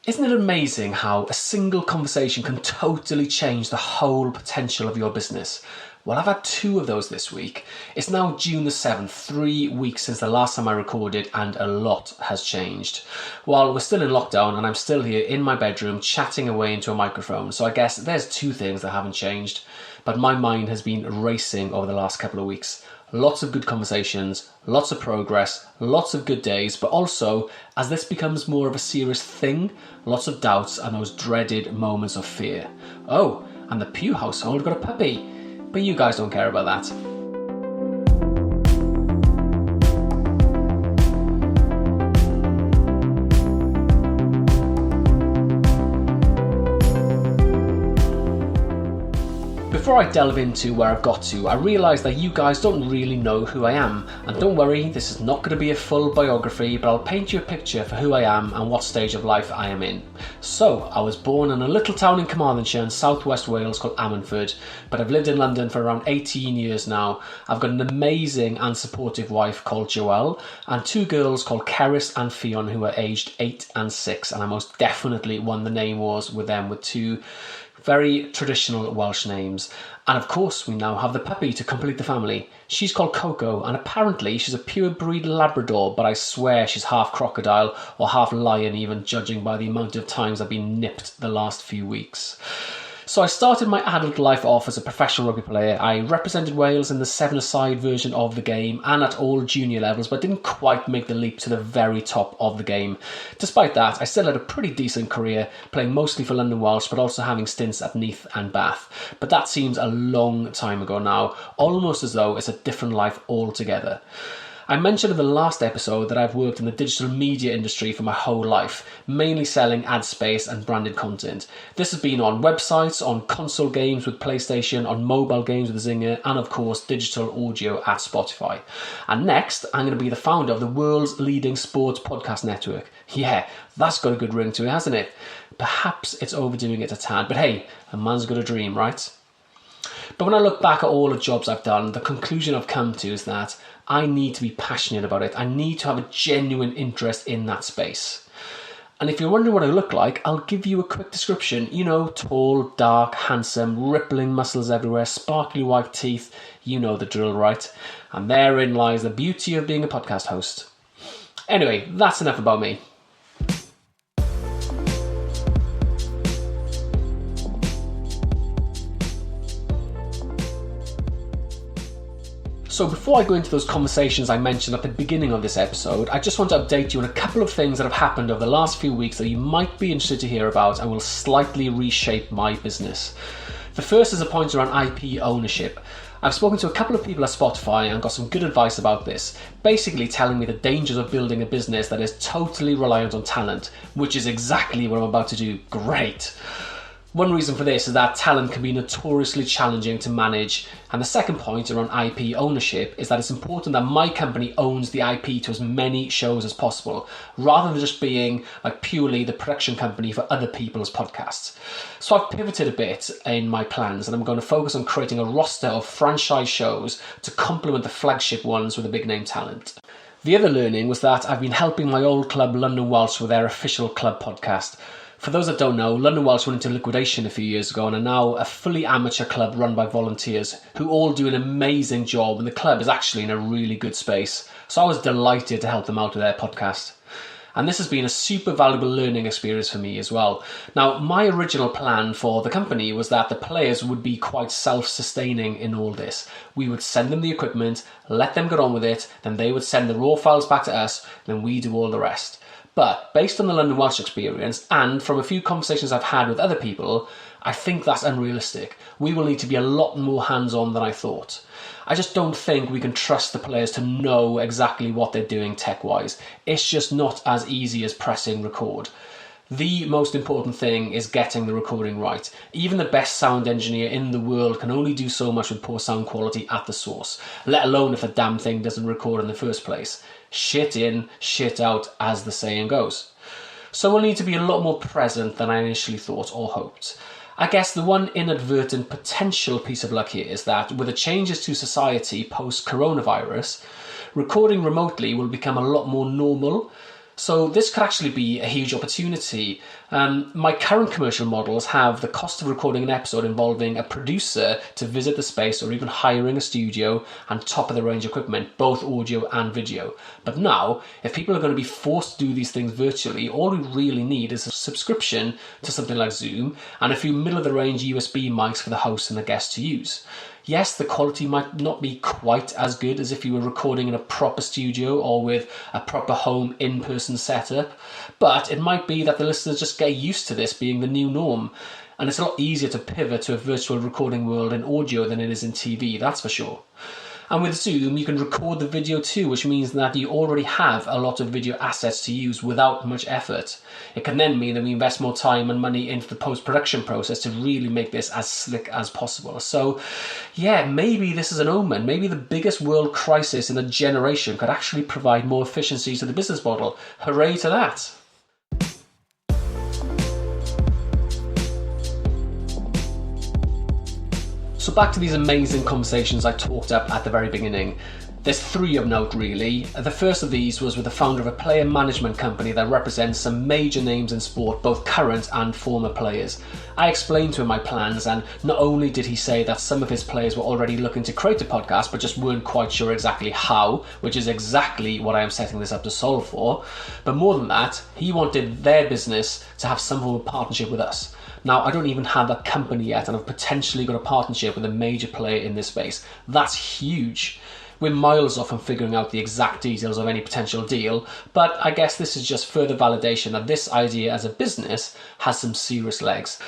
Isn't it amazing how a single conversation can totally change the whole potential of your business? Well, I've had 2 of those this week. It's now June the 7th, 3 weeks since the last time I recorded, and a lot has changed. While we're still in lockdown and I'm still here in my bedroom chatting away into a microphone, so I guess there's 2 things that haven't changed. But my mind has been racing over the last couple of weeks. Lots of good conversations, lots of progress, lots of good days, but also, as this becomes more of a serious thing, lots of doubts and those dreaded moments of fear. Oh, and the Pew household got a puppy, but you guys don't care about that. Before I delve into where I've got to, I realise that you guys don't really know who I am. And don't worry, this is not going to be a full biography, but I'll paint you a picture for who I am and what stage of life I am in. So, I was born in a little town in Carmarthenshire in southwest Wales called Ammanford, but I've lived in London for around 18 years now. I've got an amazing and supportive wife called Joelle, and 2 girls called Cerys and Ffion who are aged 8 and 6, and I most definitely won the name wars with them with 2 very traditional Welsh names. And of course, we now have the puppy to complete the family. She's called Coco, and apparently she's a pure breed Labrador, but I swear she's half crocodile or half lion even, judging by the amount of times I've been nipped the last few weeks. So I started my adult life off as a professional rugby player. I represented Wales in the 7-a-side version of the game and at all junior levels, but didn't quite make the leap to the very top of the game. Despite that, I still had a pretty decent career, playing mostly for London Welsh, but also having stints at Neath and Bath. But that seems a long time ago now, almost as though it's a different life altogether. I mentioned in the last episode that I've worked in the digital media industry for my whole life, mainly selling ad space and branded content. This has been on websites, on console games with PlayStation, on mobile games with Zynga, and of course digital audio at Spotify. And next, I'm going to be the founder of the world's leading sports podcast network. Yeah, that's got a good ring to it, hasn't it? Perhaps it's overdoing it a tad, but hey, a man's got a dream, right? But when I look back at all the jobs I've done, the conclusion I've come to is that I need to be passionate about it. I need to have a genuine interest in that space. And if you're wondering what I look like, I'll give you a quick description. You know, tall, dark, handsome, rippling muscles everywhere, sparkly white teeth. You know the drill, right? And therein lies the beauty of being a podcast host. Anyway, that's enough about me. So before I go into those conversations I mentioned at the beginning of this episode, I just want to update you on a couple of things that have happened over the last few weeks that you might be interested to hear about and will slightly reshape my business. The first is a point around IP ownership. I've spoken to a couple of people at Spotify and got some good advice about this, basically telling me the dangers of building a business that is totally reliant on talent, which is exactly what I'm about to do. Great. One reason for this is that talent can be notoriously challenging to manage, and the second point around IP ownership is that it's important that my company owns the IP to as many shows as possible, rather than just being like purely the production company for other people's podcasts. So I've pivoted a bit in my plans, and I'm going to focus on creating a roster of franchise shows to complement the flagship ones with a big name talent. The other learning was that I've been helping my old club London Welsh with their official club podcast. For those that don't know, London Welsh went into liquidation a few years ago and are now a fully amateur club run by volunteers who all do an amazing job, and the club is actually in a really good space. So I was delighted to help them out with their podcast. And this has been a super valuable learning experience for me as well. Now, my original plan for the company was that the players would be quite self-sustaining in all this. We would send them the equipment, let them get on with it, then they would send the raw files back to us, then we do all the rest. But based on the London Welsh experience and from a few conversations I've had with other people, I think that's unrealistic. We will need to be a lot more hands-on than I thought. I just don't think we can trust the players to know exactly what they're doing tech-wise. It's just not as easy as pressing record. The most important thing is getting the recording right. Even the best sound engineer in the world can only do so much with poor sound quality at the source, let alone if the damn thing doesn't record in the first place. Shit in, shit out, as the saying goes. So we'll need to be a lot more present than I initially thought or hoped. I guess the one inadvertent potential piece of luck here is that with the changes to society post-coronavirus, recording remotely will become a lot more normal. So this could actually be a huge opportunity. My current commercial models have the cost of recording an episode involving a producer to visit the space or even hiring a studio and top of the range equipment, both audio and video. But now, if people are going to be forced to do these things virtually, all we really need is a subscription to something like Zoom and a few middle of the range USB mics for the host and the guest to use. Yes, the quality might not be quite as good as if you were recording in a proper studio or with a proper home in-person setup, but it might be that the listeners just get used to this being the new norm. And it's a lot easier to pivot to a virtual recording world in audio than it is in TV, that's for sure. And with Zoom, you can record the video too, which means that you already have a lot of video assets to use without much effort. It can then mean that we invest more time and money into the post-production process to really make this as slick as possible. So, yeah, maybe this is an omen. Maybe the biggest world crisis in a generation could actually provide more efficiency to the business model. Hooray to that! So back to these amazing conversations I talked up at the very beginning. There's three of note really. The first of these was with the founder of a player management company that represents some major names in sport, both current and former players. I explained to him my plans, and not only did he say that some of his players were already looking to create a podcast but just weren't quite sure exactly how, which is exactly what I am setting this up to solve for, but more than that, he wanted their business to have some form of partnership with us. Now, I don't even have a company yet, and I've potentially got a partnership with a major player in this space. That's huge. We're miles off from figuring out the exact details of any potential deal, but I guess this is just further validation that this idea as a business has some serious legs.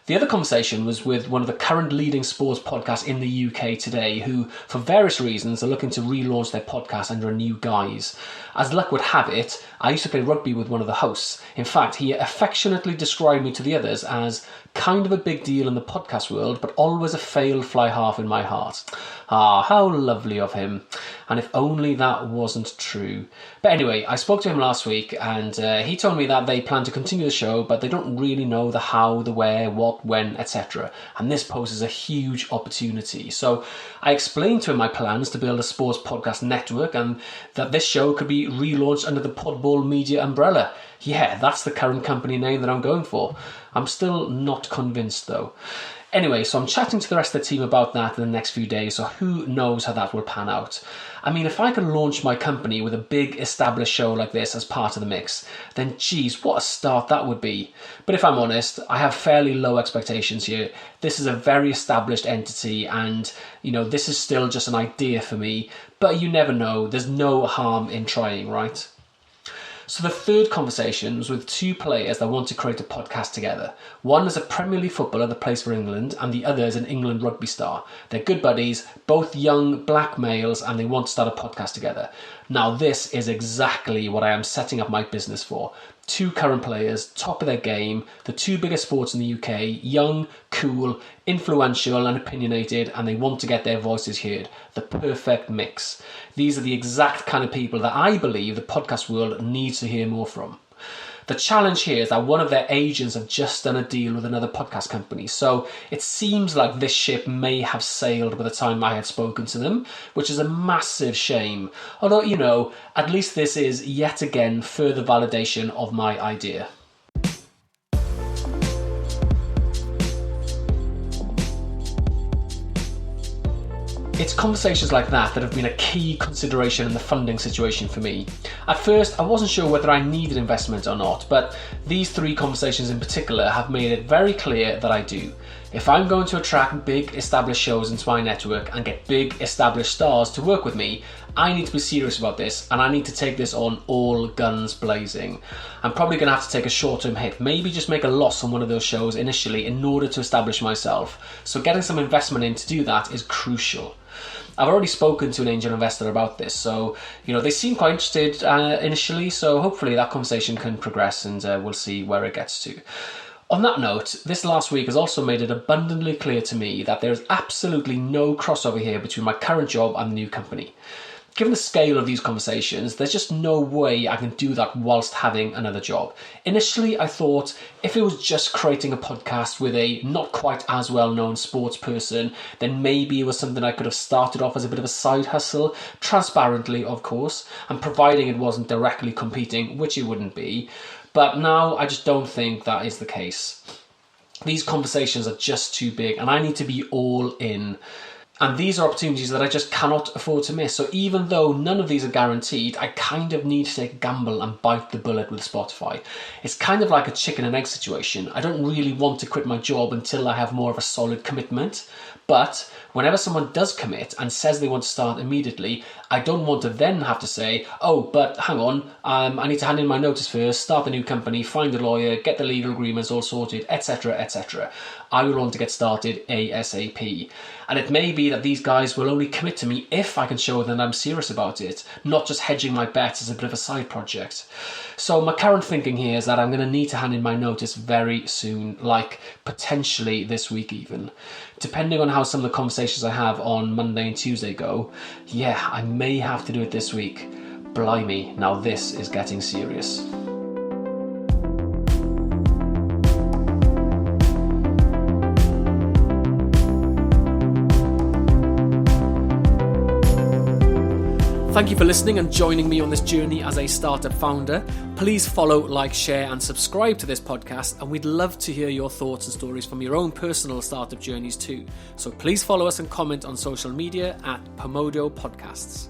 The other conversation was with one of the current leading sports podcasts in the UK today, who, for various reasons, are looking to relaunch their podcast under a new guise. As luck would have it, I used to play rugby with one of the hosts. In fact, he affectionately described me to the others as kind of a big deal in the podcast world, but always a failed fly half in my heart. Ah, how lovely of him. And if only that wasn't true. But anyway, I spoke to him last week, and he told me that they plan to continue the show, but they don't really know the how, the where, what, when, etc. And this poses a huge opportunity. So I explained to him my plans to build a sports podcast network, and that this show could be relaunched under the Podball Media umbrella. Yeah, that's the current company name that I'm going for. I'm still not convinced though. Anyway, so I'm chatting to the rest of the team about that in the next few days, so who knows how that will pan out. I mean, if I can launch my company with a big established show like this as part of the mix, then geez, what a start that would be. But if I'm honest, I have fairly low expectations here. This is a very established entity, and, you know, this is still just an idea for me, but you never know. There's no harm in trying, right? So the third conversation was with two players that want to create a podcast together. One is a Premier League footballer that plays for England, and the other is an England rugby star. They're good buddies, both young black males, and they want to start a podcast together. Now this is exactly what I am setting up my business for. Two current players, top of their game, the two biggest sports in the UK, young, cool, influential and opinionated, and they want to get their voices heard. The perfect mix. These are the exact kind of people that I believe the podcast world needs to hear more from. The challenge here is that one of their agents have just done a deal with another podcast company, so it seems like this ship may have sailed by the time I had spoken to them, which is a massive shame. Although, you know, at least this is yet again further validation of my idea. It's conversations like that that have been a key consideration in the funding situation for me. At first, I wasn't sure whether I needed investment or not, but these three conversations in particular have made it very clear that I do. If I'm going to attract big established shows into my network and get big established stars to work with me, I need to be serious about this, and I need to take this on all guns blazing. I'm probably going to have to take a short-term hit, maybe just make a loss on one of those shows initially in order to establish myself. So getting some investment in to do that is crucial. I've already spoken to an angel investor about this, so you know they seem quite interested initially, so hopefully that conversation can progress and we'll see where it gets to. On that note, this last week has also made it abundantly clear to me that there is absolutely no crossover here between my current job and the new company. Given the scale of these conversations, there's just no way I can do that whilst having another job. Initially, I thought if it was just creating a podcast with a not quite as well-known sports person, then maybe it was something I could have started off as a bit of a side hustle, transparently, of course, and providing it wasn't directly competing, which it wouldn't be. But now I just don't think that is the case. These conversations are just too big and I need to be all in. And these are opportunities that I just cannot afford to miss. So even though none of these are guaranteed, I kind of need to take a gamble and bite the bullet with Spotify. It's kind of like a chicken and egg situation. I don't really want to quit my job until I have more of a solid commitment. But whenever someone does commit and says they want to start immediately, I don't want to then have to say, oh, but hang on, I need to hand in my notice first, start the new company, find a lawyer, get the legal agreements all sorted, etc., etc. I will want to get started ASAP. And it may be that these guys will only commit to me if I can show them I'm serious about it, not just hedging my bets as a bit of a side project. So my current thinking here is that I'm going to need to hand in my notice very soon, like potentially this week even. Depending on how some of the conversations I have on Monday and Tuesday go, yeah, I may have to do it this week. Blimey, now this is getting serious. Thank you for listening and joining me on this journey as a startup founder. Please follow, like, share and subscribe to this podcast, and we'd love to hear your thoughts and stories from your own personal startup journeys too. So please follow us and comment on social media at Pomodo Podcasts.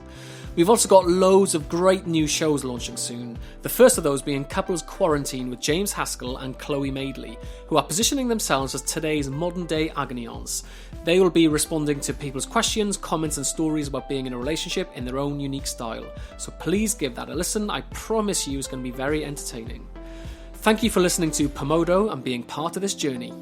We've also got loads of great new shows launching soon. The first of those being Couples Quarantine with James Haskell and Chloe Madeley, who are positioning themselves as today's modern-day agony aunts. They will be responding to people's questions, comments and stories about being in a relationship in their own unique style. So please give that a listen. I promise you it's going to be very entertaining. Thank you for listening to Pomodo and being part of this journey.